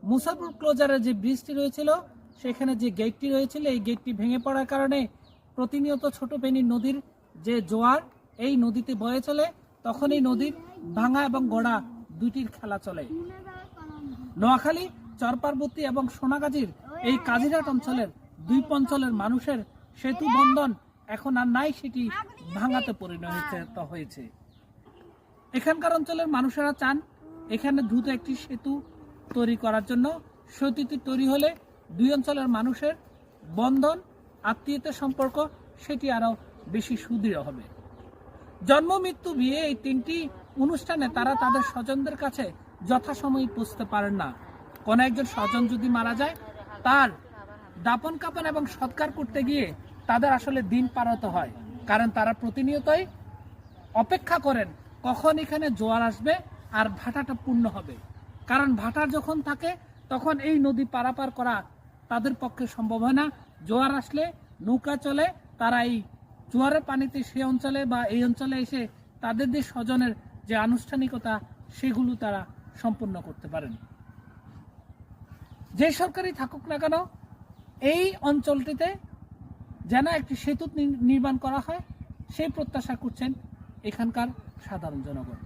মুসাপুর ক্লোজারের যে ব্রিজটি রয়েছিল, সেখানে যে গেটটি রয়েছিল, এই গেটটি ভেঙে পড়ার কারণে প্রতিনিয়ত ছোট ফেনী নদীর যে জোয়ার এই নদীতে বয়ে চলে, তখন এই নদীর ভাঙা এবং গড়া দুইটির খেলা চলে। নোয়াখালী, চরপার্বতী এবং সোনাগাজীর এই কাজিরহাট অঞ্চলের দুই অঞ্চলের মানুষের সেতু বন্ধন এখন আর নাই, সেটি ভাঙাতে পরিণত হয়েছে। এখানকার অঞ্চলের মানুষেরা চান এখানে দ্রুত একটি সেতু তৈরি করার জন্য। সেতুটি তৈরি হলে দুই অঞ্চলের মানুষের বন্ধন, আত্মীয়তার সম্পর্ক সেটি আরও বেশি সুদৃঢ় হবে। জন্ম, মৃত্যু, বিয়ে এই তিনটি অনুষ্ঠানে তারা তাদের স্বজনদের কাছে যথাসময়ে পৌঁছতে পারেন না। কোনো একজন স্বজন যদি মারা যায়, তার দাপন কাপন এবং সৎকার করতে গিয়ে তাদের আসলে দিন পার হতে হয়, কারণ তারা প্রতিনিয়তই অপেক্ষা করেন কখন এখানে জোয়ার আসবে আর ভাটাটা পূর্ণ হবে। কারণ ভাটার যখন থাকে তখন এই নদী পারাপার করা তাদের পক্ষে সম্ভব হয় না। জোয়ার আসলে নৌকা চলে, তারা এই জোয়ারের পানিতে সে অঞ্চলে বা এই অঞ্চলে এসে তাদের যে স্বজনের যে আনুষ্ঠানিকতা সেগুলো তারা সম্পূর্ণ করতে পারেন। যে সরকারই থাকুক না কেন, এই অঞ্চলটিতে যেন একটি সেতু নির্মাণ করা হয় সেই প্রত্যাশা করছেন এখানকার সাধারণ জনগণ।